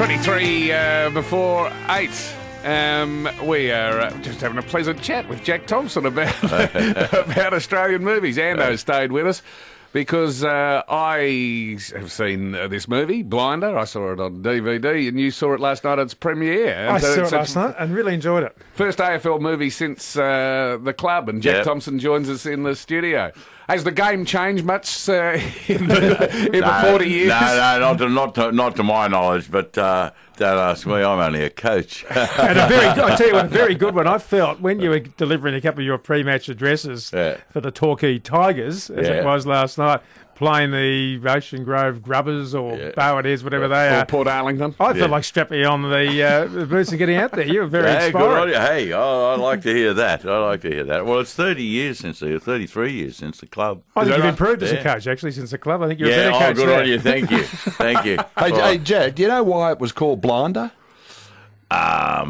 23 before 8. We are just having a pleasant chat with Jack Thompson about about Australian movies. Ando stayed with us because I have seen this movie, Blinder. I saw it on DVD, and you saw it last night at its premiere. And I saw it last night and really enjoyed it. First AFL movie since The Club, and Jack Thompson joins us in the studio. Has the game changed much in the 40 years? No, not to my knowledge, but don't ask me, I'm only a coach. And I tell you what, a very good one I felt when you were delivering a couple of your pre-match addresses for the Torquay Tigers, as it was last night, playing the Ocean Grove Grubbers or Bowetters, whatever they are. Or Port Arlington. I felt like strapping on the boots and getting out there. You were very inspiring. Good on you. Hey, I like to hear that. Well, it's 33 years since the club. I think you've improved as a coach, actually, since the club. I think you're a better coach good there. on you. Thank you. Thank you. Hey, Jack, do you know why it was called Blinder?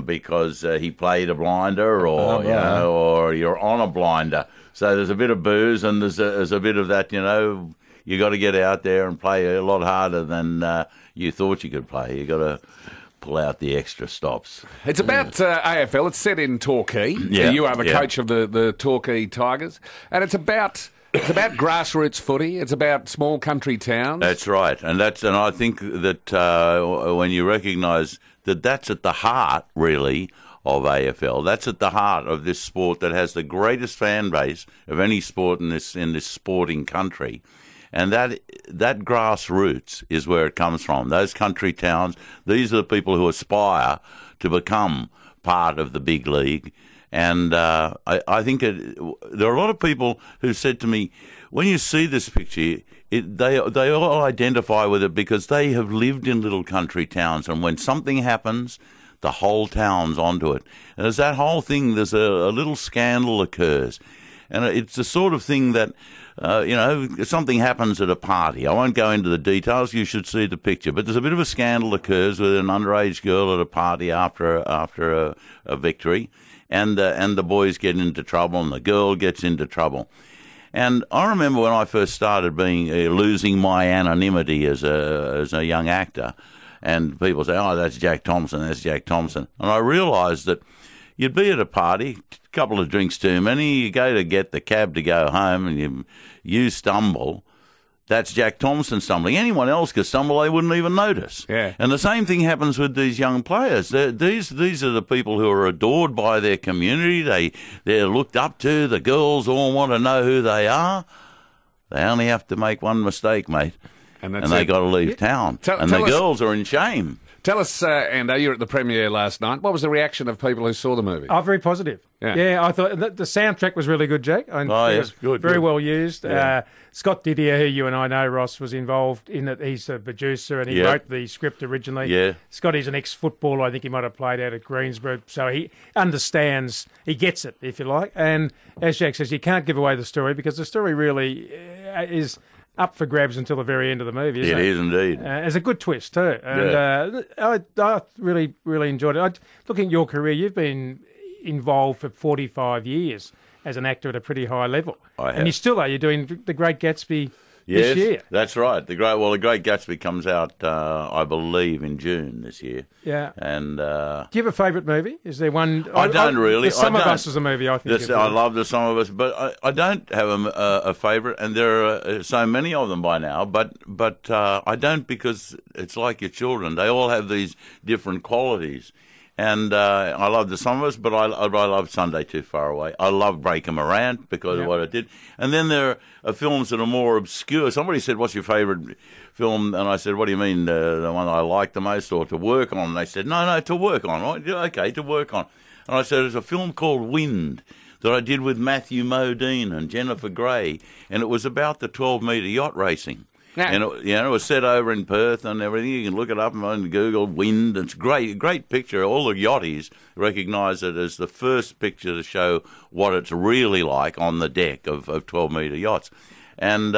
Because he played a blinder, or you're on a blinder. So there's a bit of booze and there's a bit of that, you got to get out there and play a lot harder than you thought you could play. You got to pull out the extra stops. It's about AFL. It's set in Torquay. Yeah, you are the coach of the Torquay Tigers, and it's about grassroots footy. It's about small country towns. That's right, and I think that when you recognise that that's at the heart, really, of AFL. That's at the heart of this sport that has the greatest fan base of any sport in this sporting country. And that grassroots is where it comes from. Those country towns, these are the people who aspire to become part of the big league. And I think there are a lot of people who said to me, when you see this picture, they all identify with it because they have lived in little country towns. And when something happens, the whole town's onto it. And there's that whole thing, there's a little scandal occurs. And it's the sort of thing that, if something happens at a party. I won't go into the details. You should see the picture. But there's a bit of a scandal occurs with an underage girl at a party after a victory, and the boys get into trouble and the girl gets into trouble. And I remember when I first started losing my anonymity as a young actor, and people say, "Oh, that's Jack Thompson. That's Jack Thompson," and I realised that you'd be at a party, a couple of drinks too many, you go to get the cab to go home and you stumble. That's Jack Thompson stumbling. Anyone else could stumble, they wouldn't even notice. Yeah. And the same thing happens with these young players. These are the people who are adored by their community. They're looked up to. The girls all want to know who they are. They only have to make one mistake, mate, and they got to leave town. And the girls are in shame. Tell us, Ando, you were at the premiere last night. What was the reaction of people who saw the movie? Oh, very positive. Yeah, I thought the soundtrack was really good, Jack. Yes, good. Very well used. Yeah. Scott Didier, who you and I know, Ross, was involved in it. He's a producer and he wrote the script originally. Yeah. Scotty's an ex-footballer. I think he might have played out at Greensborough. So he understands, he gets it, if you like. And as Jack says, you can't give away the story because the story really is up for grabs until the very end of the movie, isn't it? It is indeed. It's a good twist too. And I really, really enjoyed it. Looking at your career, you've been involved for 45 years as an actor at a pretty high level. I have. And you still are. You're doing The Great Gatsby this year. That's right. The Great Gatsby comes out, I believe, in June this year. Yeah. And do you have a favourite movie? Is there one? I don't really. The Sum of Us is a movie I think. I love The Sum of Us, but I don't have a favourite, and there are so many of them by now. But I don't, because it's like your children; they all have these different qualities. And I love The Sum of Us, but I love Sunday Too Far Away. I love Breaker Morant because of what it did. And then there are films that are more obscure. Somebody said, "What's your favourite film?" And I said, "What do you mean, the one I like the most or to work on?" And they said, no, to work on. Right? Okay, to work on. And I said, "There's a film called Wind that I did with Matthew Modine and Jennifer Grey, and it was about the 12-metre yacht racing." Yeah. And it was set over in Perth and everything. You can look it up on Google. Wind. It's great picture. All the yachties recognise it as the first picture to show what it's really like on the deck of 12-metre yachts. And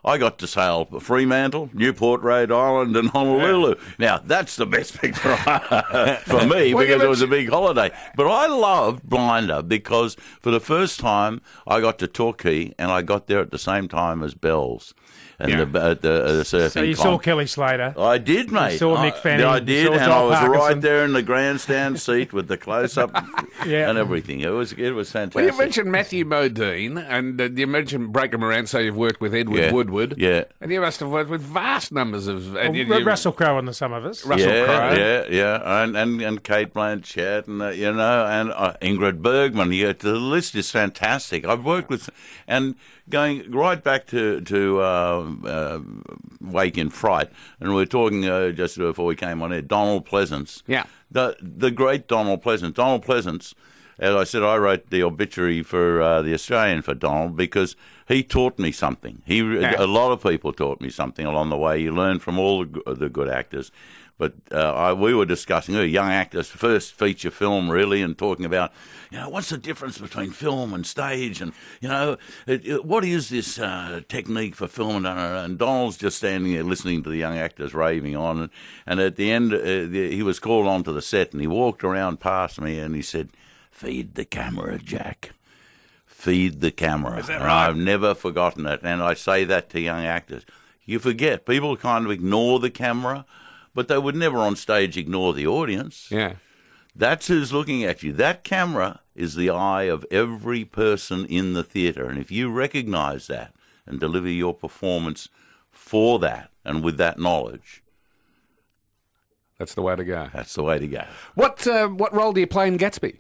I got to sail Fremantle, Newport, Rhode Island, and Honolulu. Yeah. Now, that's the best picture for me because it was a big holiday. But I loved Blinder because for the first time I got to Torquay and I got there at the same time as Bells. And the surfing. So you saw Kelly Slater. I did, mate. You saw Mick Fanning. I did, and I was right there in the grandstand seat with the close-up yeah. and everything. It was fantastic. Well, you mentioned Matthew Modine, and you mentioned Break 'em Around, so you've worked with Edward Woodward. Yeah. And you must have worked with vast numbers of... Russell Crowe on some of us. Russell Crowe. Yeah. And Kate Blanchett, and and Ingrid Bergman. Yeah, the list is fantastic. I've worked with... And going right back to Wake in Fright, and we were talking just before we came on air, Donald Pleasance. Yeah. The great Donald Pleasance. Donald Pleasance, as I said, I wrote the obituary for the Australian for Donald because he taught me something. A lot of people taught me something along the way. You learn from all the good actors. But we were discussing a young actor's first feature film, really, and talking about, what's the difference between film and stage, and what is this technique for film? And Donald's just standing there listening to the young actors raving on, and at the end, he was called onto the set, and he walked around past me, and he said, "Feed the camera, Jack. Feed the camera." Is that and right? I've never forgotten it, and I say that to young actors. You forget. People kind of ignore the camera, but they would never on stage ignore the audience. Yeah. That's who's looking at you. That camera is the eye of every person in the theatre. And if you recognise that and deliver your performance for that and with that knowledge, that's the way to go. That's the way to go. What role do you play in Gatsby?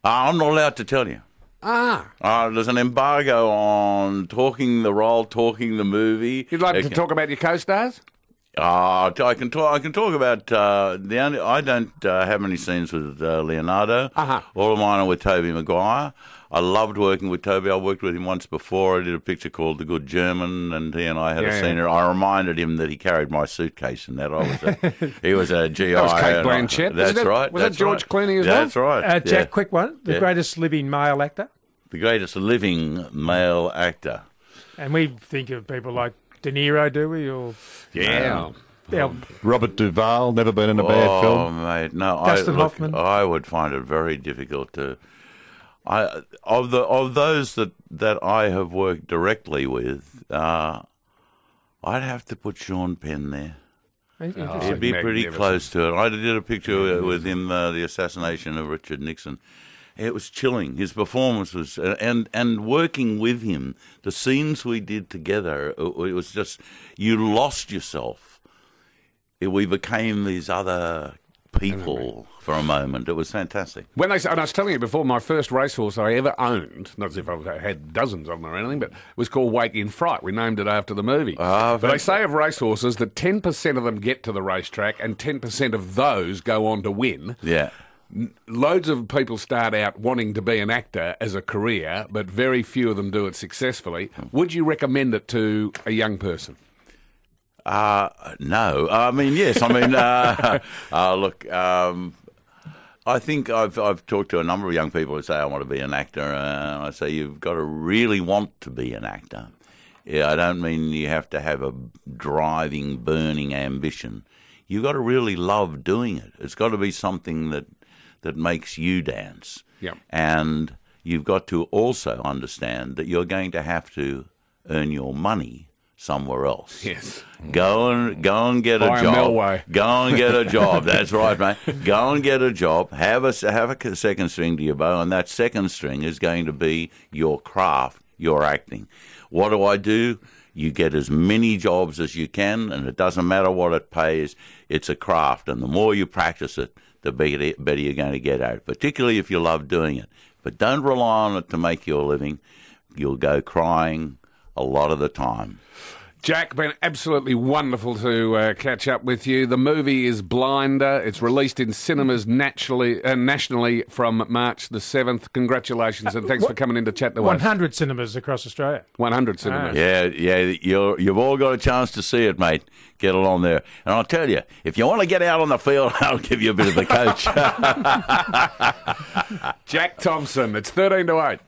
I'm not allowed to tell you. There's an embargo on talking the role, talking the movie. You'd like to talk about your co-stars? I can talk about I don't have any scenes with Leonardo. All of mine are with Tobey Maguire. I loved working with Tobey. I worked with him once before. I did a picture called The Good German, and he and I had a scene. I reminded him that he carried my suitcase, and that he was a GI. That was Kate Blanchett. That's right. Was that George Clooney as well? That's right. Jack, quick one. The greatest living male actor? The greatest living male actor. And we think of people like De Niro, do we? Or Robert Duvall, never been in a bad film. Oh, mate, no. Dustin Hoffman. I would find it very difficult to. Of those that I have worked directly with, I'd have to put Sean Penn there. He'd be pretty close to it. I did a picture with him, the assassination of Richard Nixon. It was chilling. His performance was, and working with him, the scenes we did together, it was just, you lost yourself. We became these other people for a moment. It was fantastic. And I was telling you before, my first racehorse I ever owned, not as if I've had dozens of them or anything, but it was called Wake in Fright. We named it after the movie. But they say of racehorses that 10% of them get to the racetrack and 10% of those go on to win. Yeah. Loads of people start out wanting to be an actor as a career, but very few of them do it successfully. Would you recommend it to a young person? No. I mean, yes. I mean, look, I think I've talked to a number of young people who say, I want to be an actor. And I say, you've got to really want to be an actor. Yeah, I don't mean you have to have a driving, burning ambition. You've got to really love doing it. It's got to be something that makes you dance. Yeah. And you've got to also understand that you're going to have to earn your money somewhere else. Yes. Go and get a job. Go and get a job. That's right, mate. Go and get a job. Have a second string to your bow, and that second string is going to be your craft, your acting. What do? You get as many jobs as you can, and it doesn't matter what it pays. It's a craft, and the more you practice it, the better you're going to get at it, particularly if you love doing it. But don't rely on it to make your living. You'll go crying a lot of the time. Jack, been absolutely wonderful to catch up with you. The movie is Blinder. It's released in cinemas nationally from March the 7th. Congratulations, and thanks for coming in to chat to us. 100 cinemas across Australia. 100 cinemas. Yeah, you've all got a chance to see it, mate. Get along there. And I'll tell you, if you want to get out on the field, I'll give you a bit of the coach. Jack Thompson, it's 13 to 8.